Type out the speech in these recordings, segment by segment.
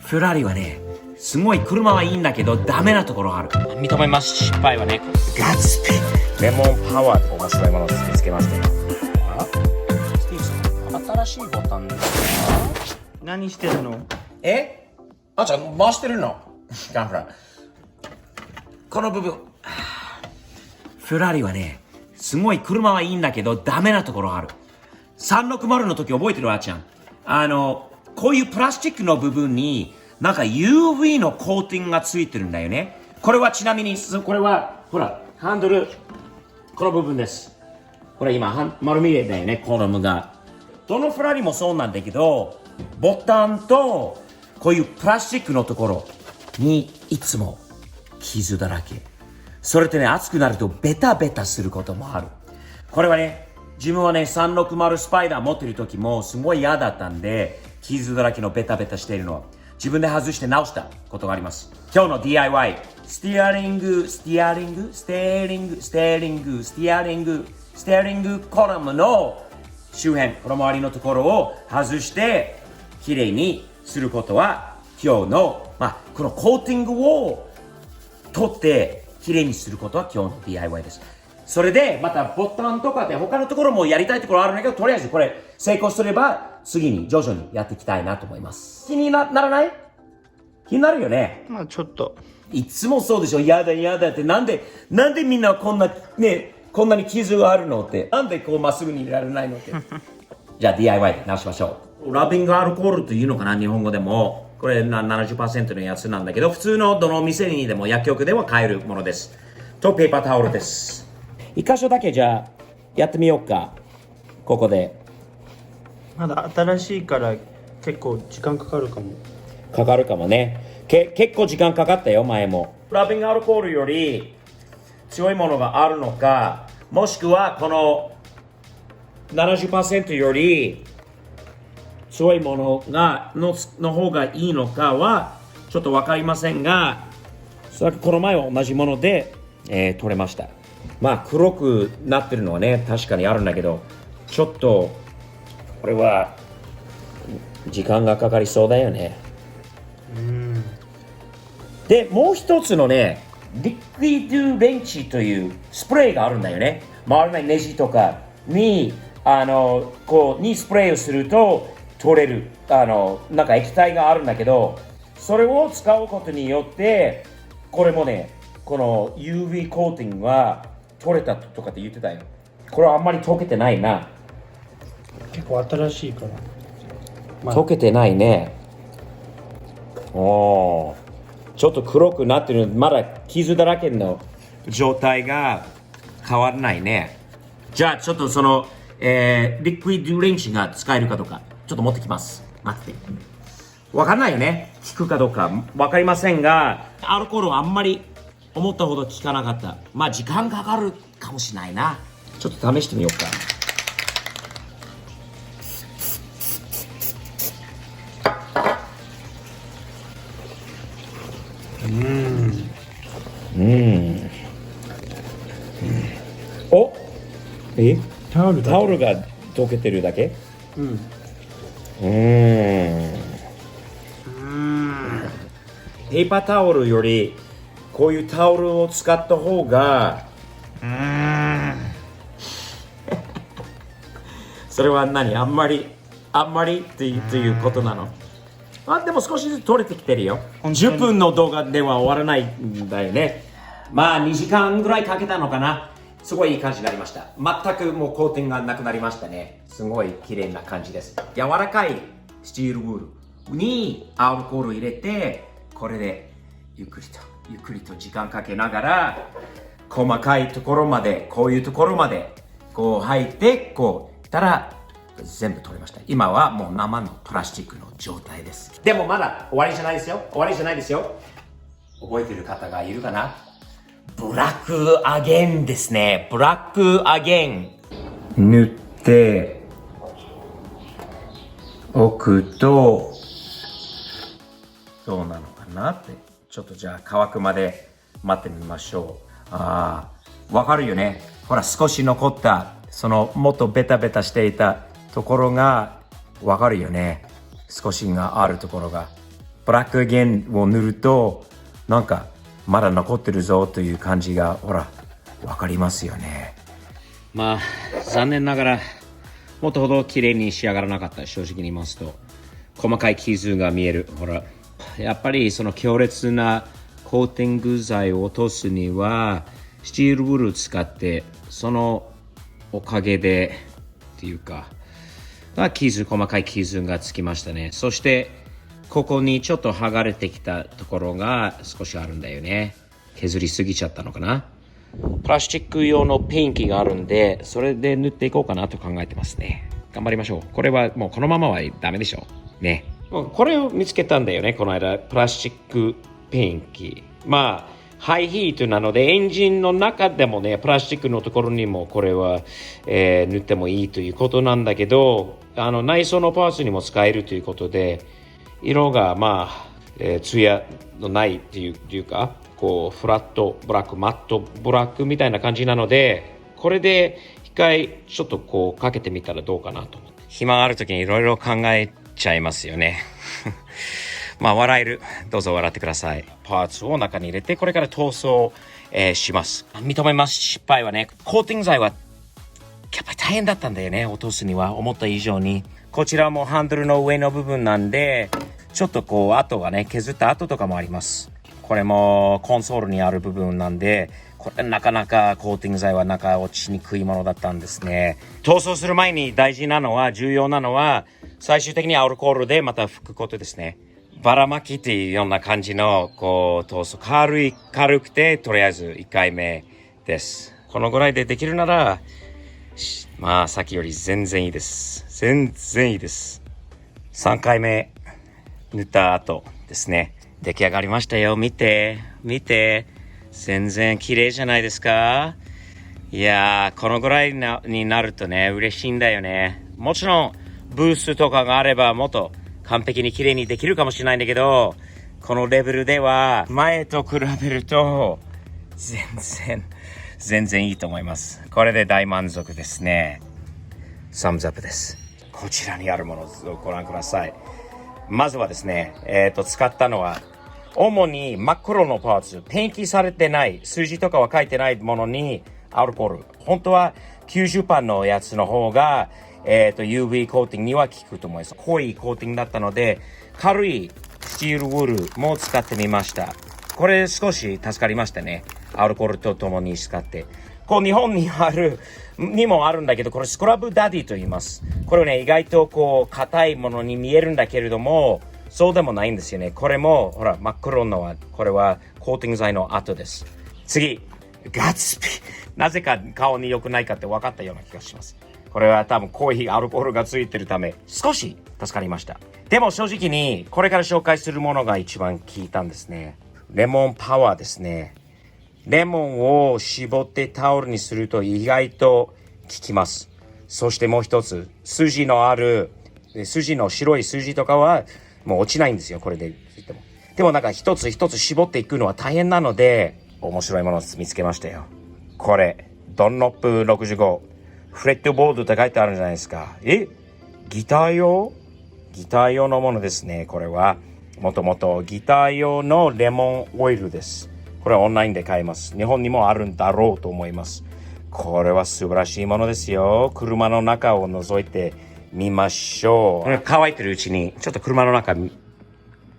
フェラーリはね、すごい車はいいんだけどダメなところある。認めます。失敗はね。ガッツスピーレモンパワーって面白いものを見つけましたよ。あ、スティーブさん、新しいボタンですか？何してるの？え？あんちゃん回してるの？ガンフラ。この部分。フェラーリはね、すごい車はいいんだけどダメなところある。360の時覚えてる？あーちゃん。こういうプラスチックの部分になんか UV のコーティングがついてるんだよね。これはちなみに、これはほらハンドル、この部分です。これ今丸見えだよね、コルムが。どのフェラーリもそうなんだけど、ボタンとこういうプラスチックのところにいつも傷だらけ。それってね、熱くなるとベタベタすることもある。これはね、自分はね、360スパイダー持ってる時もすごい嫌だったんで、傷だらけのベタベタしているのは自分で外して直したことがあります。今日の DIY、ステアリングコラムの周辺、この周りのところを外してきれいにすることは今日の、このコーティングを取ってきれいにすることは今日の DIY です。それでまたボタンとかで他のところもやりたいところあるんだけど、とりあえずこれ成功すれば次に徐々にやっていきたいなと思います。気にならない？気になるよね。まあちょっと。いつもそうでしょ。やだってなんでみんなこんなに傷があるのって、なんでこうまっすぐにいられないのってじゃあ DIY で直しましょう。ラビングアルコールというのかな、日本語でも。これ 70% のやつなんだけど、普通のどの店にでも薬局では買えるものです。とペーパータオルです。一箇所だけじゃあやってみようか。ここでまだ新しいから結構時間かかるかも。かかるかもね。結構時間かかったよ、前も。ラビングアルコールより強いものがあるのか、もしくはこの 70% より強いものがの方がいいのかはちょっと分かりませんが、この前は同じもので、取れました。黒くなってるのはね、確かにあるんだけど、ちょっとこれは時間がかかりそうだよね。で、もう一つのね、リクイドゥレンチというスプレーがあるんだよね。回らないネジとかにスプレーをすると取れるなんか液体があるんだけど、それを使うことによってこれもね、この UV コーティングは取れたとかって言ってたよ。これはあんまり溶けてないな。結構新しいから、溶けてないね。ちょっと黒くなってる。まだ傷だらけの状態が変わらないね。じゃあちょっとその、リクイドレンチが使えるかどうかちょっと持ってきます。待って。わかんないよね。効くかどうかわかりませんが、アルコールはあんまり思ったほど効かなかった。時間かかるかもしれないな。ちょっと試してみようか。お？タオルだけ。タオルが溶けてるだけ？ペーパータオルよりこういうタオルを使った方がそれは何？あんまりっていうことなの？でも少しずつ取れてきてるよ。10分の動画では終わらないんだよね。2時間ぐらいかけたのかな。すごいいい感じになりました。全くもうコーティングがなくなりましたね。すごい綺麗な感じです。柔らかいスチールウールにアルコールを入れて、これでゆっくりと時間かけながら、細かいところまで、こういうところまでこう入ってたら全部取れました。今はもう生のプラスチックの状態です。でもまだ終わりじゃないですよ。覚えてる方がいるかな？ブラックアゲンですね。ブラックアゲン塗っておくとどうなのかなって。ちょっとじゃあ乾くまで待ってみましょう。わかるよね。ほら、少し残ったそのもっとベタベタしていたところがわかるよね。少しがあるところがブラックゲンを塗るとなんかまだ残ってるぞという感じがほらわかりますよね。まあ残念ながらもっとほど綺麗に仕上がらなかった。正直に言いますと細かい傷が見える。ほらやっぱりその強烈なコーティング剤を落とすにはスチールウールを使って、そのおかげでっていうか細かい傷がつきましたね。そしてここにちょっと剥がれてきたところが少しあるんだよね。削りすぎちゃったのかな。プラスチック用のペンキがあるんで、それで塗っていこうかなと考えてますね。頑張りましょう。これはもうこのままはダメでしょうね。これを見つけたんだよね、この間。プラスチックペンキ。まあハイヒートなのでエンジンの中でもね、プラスチックのところにもこれは、塗ってもいいということなんだけど、内装のパーツにも使えるということで、色がまあ、艶のないっていうか、こうフラットブラック、マットブラックみたいな感じなので、これで一回ちょっとこうかけてみたらどうかなと思って。暇がある時にいろいろ考えちゃいますよね。まあ笑える。どうぞ笑ってください。パーツを中に入れて、これから塗装、します。認めます。失敗はね、コーティング剤はやっぱり大変だったんだよね。落とすには思った以上に。こちらもハンドルの上の部分なんで、ちょっとこう跡がね、削った跡とかもあります。これもコンソールにある部分なんで、これなかなかコーティング剤は中落ちにくいものだったんですね。塗装する前に重要なのは、最終的にアルコールでまた拭くことですね。ばらまきっていうような感じのこう塗装、軽くてとりあえず1回目です。このぐらいでできるならまあさっきより全然いいです。全然いいです。3回目塗った後ですね、出来上がりましたよ。見て全然綺麗じゃないですか。いやー、このぐらいになるとね、嬉しいんだよね。もちろんブースとかがあればもっと完璧に綺麗にできるかもしれないんだけど、このレベルでは前と比べると全然いいと思います。これで大満足ですね。サムズアップです。こちらにあるものをご覧ください。まずはですね、使ったのは主に真っ黒のパーツ、ペンキされてない数字とかは書いてないものにアルコール、本当は 90% のやつの方がUV コーティングには効くと思います。濃いコーティングだったので、軽いスチールウールも使ってみました。これ少し助かりましたね。アルコールとともに使って。こう日本にもあるんだけど、これスクラブダディと言います。これね、意外とこう硬いものに見えるんだけれども、そうでもないんですよね。これもほら真っ黒のは、これはコーティング剤の後です。次、ガツピ。なぜか顔に良くないかって分かったような気がします。これは多分コーヒーアルコールがついてるため少し助かりました。でも正直にこれから紹介するものが一番効いたんですね。レモンパワーですね。レモンを絞ってタオルにすると意外と効きます。そしてもう一つ、筋の白い筋とかはもう落ちないんですよ。これででもなんか一つ一つ絞っていくのは大変なので、面白いものを見つけましたよ。これドンロップ65フレットボードって書いてあるじゃないですか。ギター用のものですね。これはもともとギター用のレモンオイルです。これはオンラインで買えます。日本にもあるんだろうと思います。これは素晴らしいものですよ。車の中を覗いてみましょう。これ乾いてるうちにちょっと車の中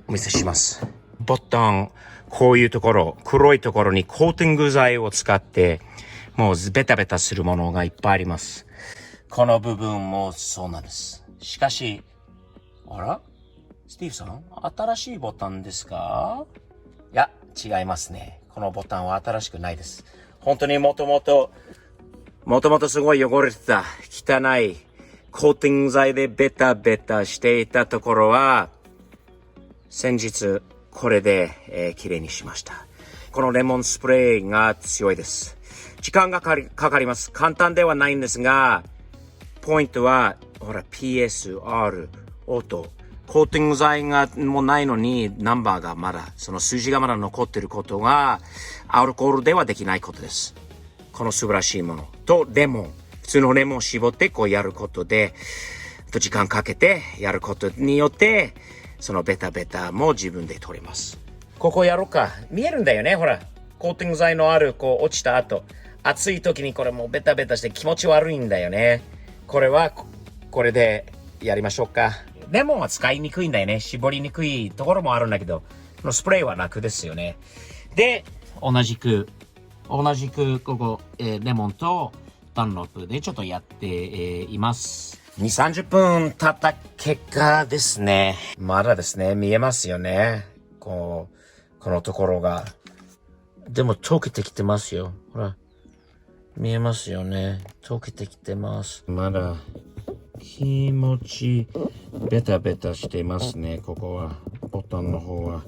お見せします。ボタン、こういうところ、黒いところにコーティング剤を使ってもうベタベタするものがいっぱいあります。この部分もそうなんです。しかし、あら？スティーブさん、新しいボタンですか？いや、違いますね。このボタンは新しくないです。本当にもともとすごい汚れてた、汚いコーティング剤でベタベタしていたところは、先日これで、綺麗にしました。このレモンスプレーが強いです。時間がかかります。簡単ではないんですが、ポイントは、ほら、PSR、音。コーティング剤がもうないのに、ナンバーがまだ、その数字がまだ残っていることが、アルコールではできないことです。この素晴らしいもの。と、レモン。普通のレモンを絞ってこうやることで、時間かけてやることによって、そのベタベタも自分で取ります。ここやろうか。見えるんだよね、ほら。コーティング剤のある、こう、落ちた後。暑い時にこれもうベタベタして気持ち悪いんだよね。これは、これでやりましょうか。レモンは使いにくいんだよね。絞りにくいところもあるんだけど、このスプレーは楽ですよね。で、同じく、ここ、レモンとダンロップでちょっとやって、います。2、30分経った結果ですね。まだですね、見えますよね。このところが。でも溶けてきてますよ。ほら。見えますよね。溶けてきてます。まだ気持ちベタベタしてますね。ここは。ボタンの方は。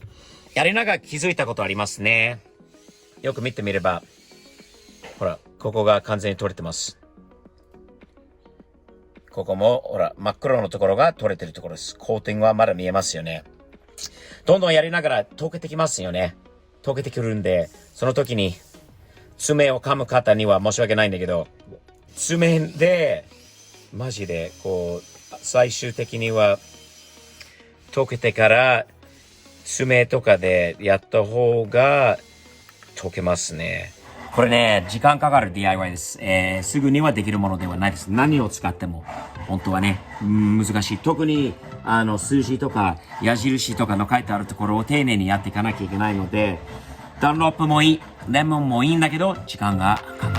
やりながら気づいたことありますね。よく見てみれば。ほら、ここが完全に取れてます。ここも、ほら、真っ黒のところが取れてるところです。コーティングはまだ見えますよね。どんどんやりながら溶けてきますよね。溶けてくるんで、その時に、爪を噛む方には申し訳ないんだけど、爪で、マジで、こう、最終的には、溶けてから、爪とかでやった方が、溶けますね。これね、時間かかる DIY です。すぐにはできるものではないです。何を使っても、本当はね、難しい。特に、数字とか、矢印とかの書いてあるところを丁寧にやっていかなきゃいけないので、ダンロップもいい、レモンもいいんだけど、時間がかかる。